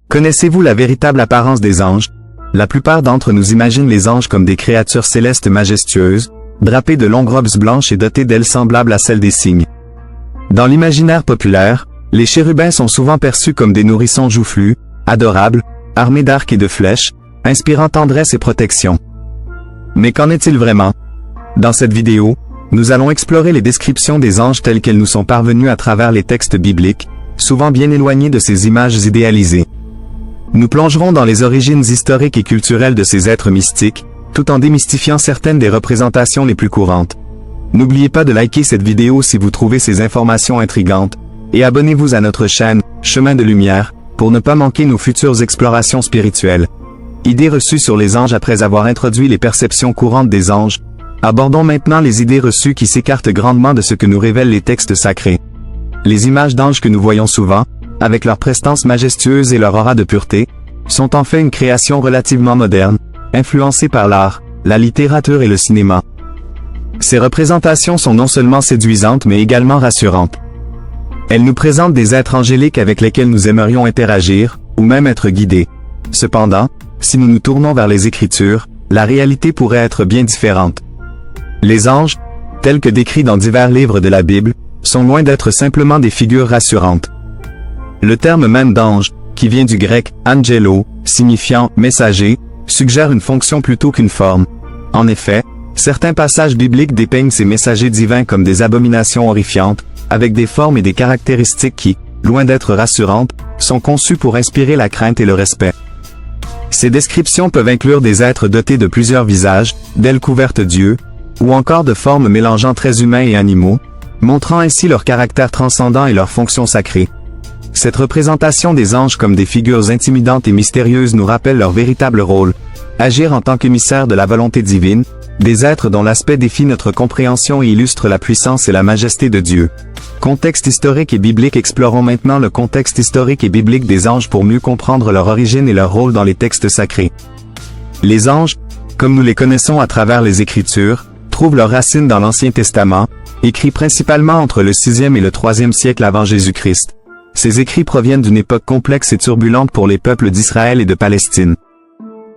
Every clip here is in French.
Connaissez-vous la véritable apparence des anges? La plupart d'entre nous imaginent les anges comme des créatures célestes majestueuses, drapées de longues robes blanches et dotées d'ailes semblables à celles des cygnes. Dans l'imaginaire populaire, les chérubins sont souvent perçus comme des nourrissons joufflus, adorables, armés d'arcs et de flèches, inspirant tendresse et protection. Mais qu'en est-il vraiment? Dans cette vidéo, nous allons explorer les descriptions des anges telles qu'elles nous sont parvenues à travers les textes bibliques, souvent bien éloignés de ces images idéalisées. Nous plongerons dans les origines historiques et culturelles de ces êtres mystiques, tout en démystifiant certaines des représentations les plus courantes. N'oubliez pas de liker cette vidéo si vous trouvez ces informations intrigantes, et abonnez-vous à notre chaîne, Chemin de Lumière, pour ne pas manquer nos futures explorations spirituelles. Idées reçues sur les anges. Après avoir introduit les perceptions courantes des anges, abordons maintenant les idées reçues qui s'écartent grandement de ce que nous révèlent les textes sacrés. Les images d'anges que nous voyons souvent, avec leur prestance majestueuse et leur aura de pureté, sont en fait une création relativement moderne, influencée par l'art, la littérature et le cinéma. Ces représentations sont non seulement séduisantes mais également rassurantes. Elles nous présentent des êtres angéliques avec lesquels nous aimerions interagir, ou même être guidés. Cependant, si nous nous tournons vers les Écritures, la réalité pourrait être bien différente. Les anges, tels que décrits dans divers livres de la Bible, sont loin d'être simplement des figures rassurantes. Le terme même d'ange, qui vient du grec « angelo », signifiant « messager », suggère une fonction plutôt qu'une forme. En effet, certains passages bibliques dépeignent ces messagers divins comme des abominations horrifiantes, avec des formes et des caractéristiques qui, loin d'être rassurantes, sont conçues pour inspirer la crainte et le respect. Ces descriptions peuvent inclure des êtres dotés de plusieurs visages, d'ailes couvertes d'yeux, ou encore de formes mélangeant traits humains et animaux, montrant ainsi leur caractère transcendant et leur fonction sacrée. Cette représentation des anges comme des figures intimidantes et mystérieuses nous rappelle leur véritable rôle, agir en tant qu'émissaires de la volonté divine, des êtres dont l'aspect défie notre compréhension et illustre la puissance et la majesté de Dieu. Contexte historique et biblique. Explorons maintenant le contexte historique et biblique des anges pour mieux comprendre leur origine et leur rôle dans les textes sacrés. Les anges, comme nous les connaissons à travers les Écritures, trouvent leurs racines dans l'Ancien Testament, écrit principalement entre le 6e et le 3e siècle avant Jésus-Christ. Ces écrits proviennent d'une époque complexe et turbulente pour les peuples d'Israël et de Palestine.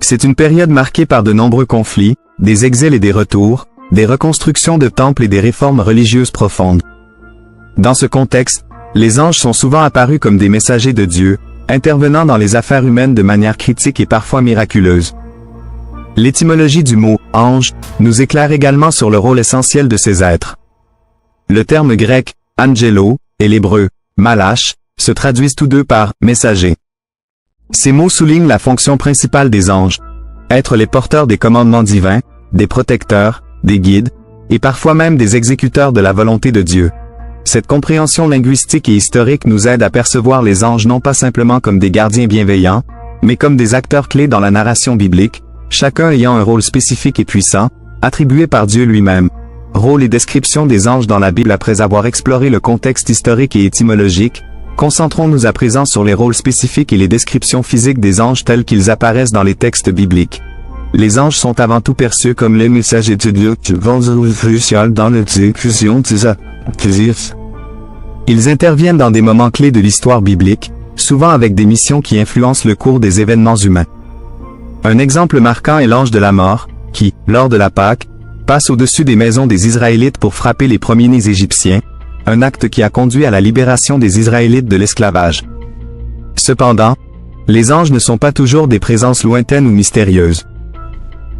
C'est une période marquée par de nombreux conflits, des exils et des retours, des reconstructions de temples et des réformes religieuses profondes. Dans ce contexte, les anges sont souvent apparus comme des messagers de Dieu, intervenant dans les affaires humaines de manière critique et parfois miraculeuse. L'étymologie du mot « ange » nous éclaire également sur le rôle essentiel de ces êtres. Le terme grec « angelo » et l'hébreu « malach » se traduisent tous deux par « messager ». Ces mots soulignent la fonction principale des anges, être les porteurs des commandements divins, des protecteurs, des guides, et parfois même des exécuteurs de la volonté de Dieu. Cette compréhension linguistique et historique nous aide à percevoir les anges non pas simplement comme des gardiens bienveillants, mais comme des acteurs clés dans la narration biblique, chacun ayant un rôle spécifique et puissant, attribué par Dieu lui-même. Rôle et description des anges dans la Bible. Après avoir exploré le contexte historique et étymologique, concentrons-nous à présent sur les rôles spécifiques et les descriptions physiques des anges tels qu'ils apparaissent dans les textes bibliques. Les anges sont avant tout perçus comme les messagers de Dieu qui vont crucial dans l'exécution des actes. Ils interviennent dans des moments clés de l'histoire biblique, souvent avec des missions qui influencent le cours des événements humains. Un exemple marquant est l'ange de la mort, qui, lors de la Pâque, passe au-dessus des maisons des Israélites pour frapper les premiers-nés égyptiens, un acte qui a conduit à la libération des Israélites de l'esclavage. Cependant, les anges ne sont pas toujours des présences lointaines ou mystérieuses.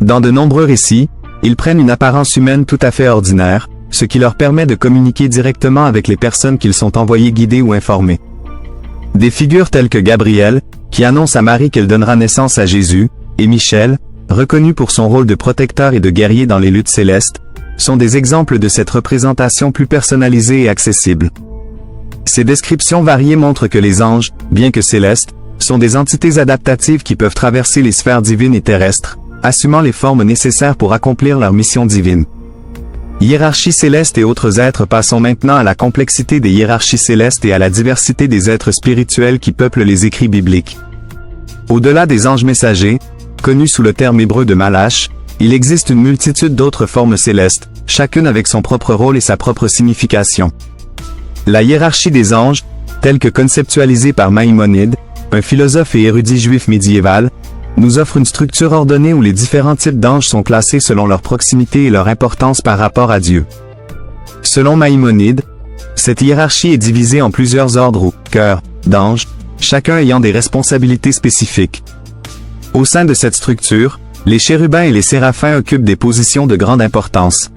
Dans de nombreux récits, ils prennent une apparence humaine tout à fait ordinaire, ce qui leur permet de communiquer directement avec les personnes qu'ils sont envoyés guider ou informer. Des figures telles que Gabriel, qui annonce à Marie qu'elle donnera naissance à Jésus, et Michel, reconnu pour son rôle de protecteur et de guerrier dans les luttes célestes, sont des exemples de cette représentation plus personnalisée et accessible. Ces descriptions variées montrent que les anges, bien que célestes, sont des entités adaptatives qui peuvent traverser les sphères divines et terrestres, assumant les formes nécessaires pour accomplir leur mission divine. Hiérarchie céleste et autres êtres. Passons maintenant à la complexité des hiérarchies célestes et à la diversité des êtres spirituels qui peuplent les écrits bibliques. Au-delà des anges messagers, connus sous le terme hébreu de malach, il existe une multitude d'autres formes célestes, chacune avec son propre rôle et sa propre signification. La hiérarchie des anges, telle que conceptualisée par Maïmonide, un philosophe et érudit juif médiéval, nous offre une structure ordonnée où les différents types d'anges sont classés selon leur proximité et leur importance par rapport à Dieu. Selon Maïmonide, cette hiérarchie est divisée en plusieurs ordres ou cœurs d'anges, chacun ayant des responsabilités spécifiques. Au sein de cette structure, les chérubins et les séraphins occupent des positions de grande importance.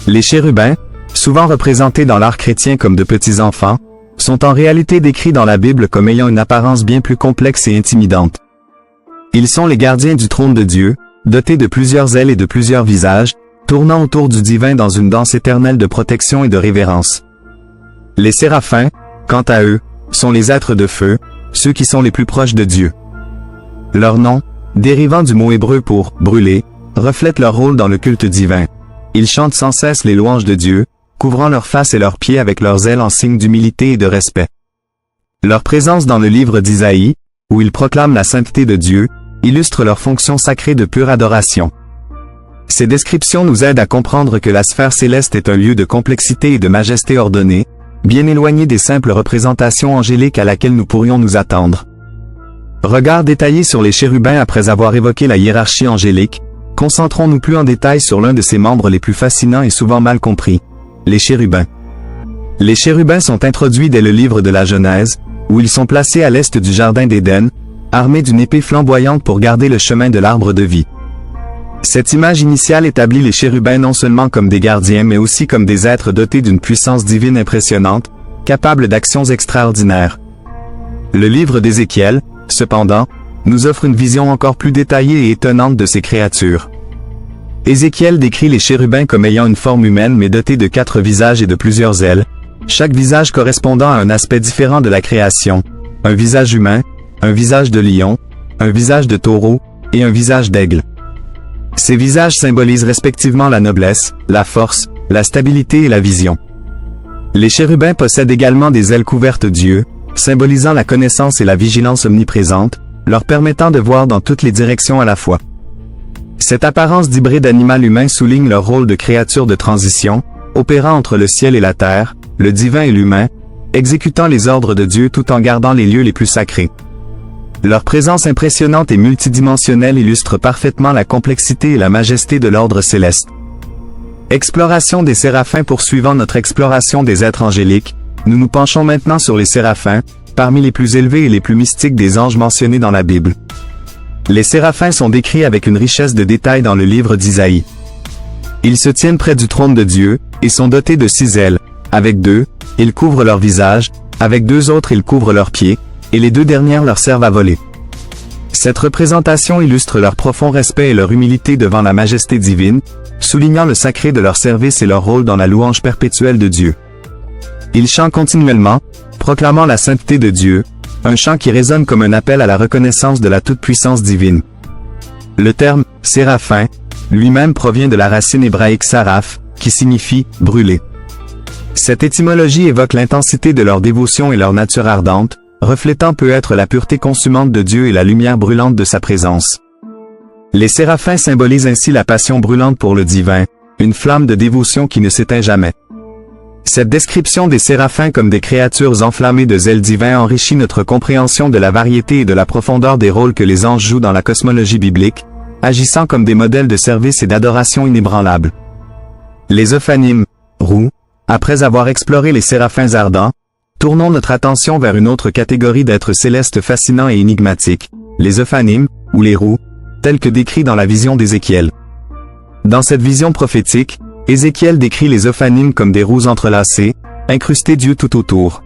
Les chérubins, souvent représentés dans l'art chrétien comme de petits enfants, sont en réalité décrits dans la Bible comme ayant une apparence bien plus complexe et intimidante. Ils sont les gardiens du trône de Dieu, dotés de plusieurs ailes et de plusieurs visages, tournant autour du divin dans une danse éternelle de protection et de révérence. Les séraphins, quant à eux, sont les êtres de feu, ceux qui sont les plus proches de Dieu. Leur nom, dérivant du mot hébreu pour « brûler », reflète leur rôle dans le culte divin. Ils chantent sans cesse les louanges de Dieu, couvrant leurs faces et leurs pieds avec leurs ailes en signe d'humilité et de respect. Leur présence dans le livre d'Isaïe, où ils proclament la sainteté de Dieu, illustre leur fonction sacrée de pure adoration. Ces descriptions nous aident à comprendre que la sphère céleste est un lieu de complexité et de majesté ordonnée, bien éloigné des simples représentations angéliques à laquelle nous pourrions nous attendre. Regard détaillé sur les chérubins après avoir évoqué la hiérarchie angélique, concentrons-nous plus en détail sur l'un de ses membres les plus fascinants et souvent mal compris, les chérubins. Les chérubins sont introduits dès le livre de la Genèse, où ils sont placés à l'est du jardin d'Éden, armés d'une épée flamboyante pour garder le chemin de l'arbre de vie. Cette image initiale établit les chérubins non seulement comme des gardiens mais aussi comme des êtres dotés d'une puissance divine impressionnante, capables d'actions extraordinaires. Le livre d'Ézéchiel, cependant, nous offre une vision encore plus détaillée et étonnante de ces créatures. Ézéchiel décrit les chérubins comme ayant une forme humaine mais dotés de 4 visages et de plusieurs ailes, chaque visage correspondant à un aspect différent de la création, un visage humain, un visage de lion, un visage de taureau, et un visage d'aigle. Ces visages symbolisent respectivement la noblesse, la force, la stabilité et la vision. Les chérubins possèdent également des ailes couvertes d'yeux, symbolisant la connaissance et la vigilance omniprésente, leur permettant de voir dans toutes les directions à la fois. Cette apparence d'hybride animal humain souligne leur rôle de créature de transition, opérant entre le ciel et la terre, le divin et l'humain, exécutant les ordres de Dieu tout en gardant les lieux les plus sacrés. Leur présence impressionnante et multidimensionnelle illustre parfaitement la complexité et la majesté de l'ordre céleste. Exploration des séraphins. Poursuivant notre exploration des êtres angéliques, nous nous penchons maintenant sur les séraphins, parmi les plus élevés et les plus mystiques des anges mentionnés dans la Bible. Les séraphins sont décrits avec une richesse de détails dans le livre d'Isaïe. Ils se tiennent près du trône de Dieu, et sont dotés de 6 ailes. Avec 2, ils couvrent leur visage, avec 2 autres ils couvrent leurs pieds, et les 2 dernières leur servent à voler. Cette représentation illustre leur profond respect et leur humilité devant la majesté divine, soulignant le sacré de leur service et leur rôle dans la louange perpétuelle de Dieu. Ils chantent continuellement, proclamant la sainteté de Dieu, un chant qui résonne comme un appel à la reconnaissance de la toute-puissance divine. Le terme « séraphin » lui-même provient de la racine hébraïque « saraph », qui signifie « brûler ». Cette étymologie évoque l'intensité de leur dévotion et leur nature ardente, reflétant peut-être la pureté consumante de Dieu et la lumière brûlante de sa présence. Les séraphins symbolisent ainsi la passion brûlante pour le divin, une flamme de dévotion qui ne s'éteint jamais. Cette description des séraphins comme des créatures enflammées de zèle divin enrichit notre compréhension de la variété et de la profondeur des rôles que les anges jouent dans la cosmologie biblique, agissant comme des modèles de service et d'adoration inébranlables. Les Ophanimes, roux, après avoir exploré les séraphins ardents, tournons notre attention vers une autre catégorie d'êtres célestes fascinants et énigmatiques, les Ophanimes, ou les roux, tels que décrits dans la vision d'Ézéchiel. Dans cette vision prophétique, Ézéchiel décrit les Ophanimes comme des roues entrelacées, incrustées d'yeux tout autour.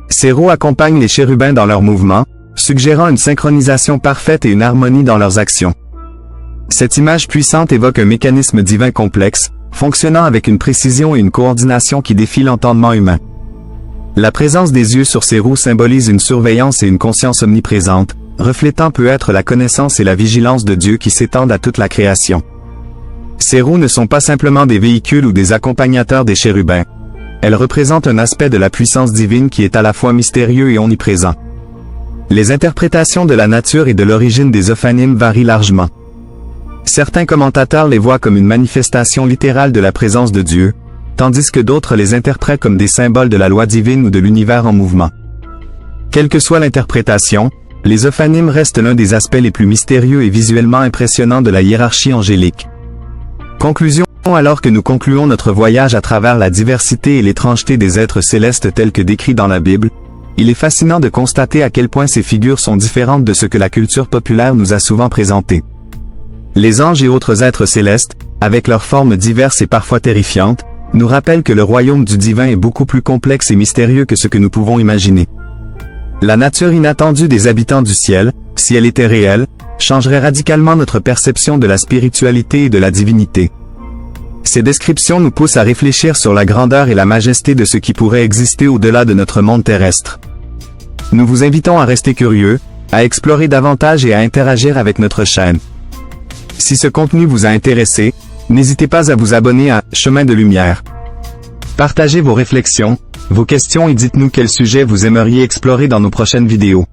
Ces roues accompagnent les chérubins dans leurs mouvements, suggérant une synchronisation parfaite et une harmonie dans leurs actions. Cette image puissante évoque un mécanisme divin complexe, fonctionnant avec une précision et une coordination qui défient l'entendement humain. La présence des yeux sur ces roues symbolise une surveillance et une conscience omniprésente, reflétant peut-être la connaissance et la vigilance de Dieu qui s'étendent à toute la création. Ces roues ne sont pas simplement des véhicules ou des accompagnateurs des chérubins. Elles représentent un aspect de la puissance divine qui est à la fois mystérieux et omniprésent. Les interprétations de la nature et de l'origine des Ophanimes varient largement. Certains commentateurs les voient comme une manifestation littérale de la présence de Dieu, tandis que d'autres les interprètent comme des symboles de la loi divine ou de l'univers en mouvement. Quelle que soit l'interprétation, les ophanimes restent l'un des aspects les plus mystérieux et visuellement impressionnants de la hiérarchie angélique. Conclusion. Alors que nous concluons notre voyage à travers la diversité et l'étrangeté des êtres célestes tels que décrits dans la Bible, il est fascinant de constater à quel point ces figures sont différentes de ce que la culture populaire nous a souvent présenté. Les anges et autres êtres célestes, avec leurs formes diverses et parfois terrifiantes, nous rappellent que le royaume du divin est beaucoup plus complexe et mystérieux que ce que nous pouvons imaginer. La nature inattendue des habitants du ciel, si elle était réelle, changerait radicalement notre perception de la spiritualité et de la divinité. Ces descriptions nous poussent à réfléchir sur la grandeur et la majesté de ce qui pourrait exister au-delà de notre monde terrestre. Nous vous invitons à rester curieux, à explorer davantage et à interagir avec notre chaîne. Si ce contenu vous a intéressé, n'hésitez pas à vous abonner à Chemin de Lumière. Partagez vos réflexions, vos questions et dites-nous quel sujet vous aimeriez explorer dans nos prochaines vidéos.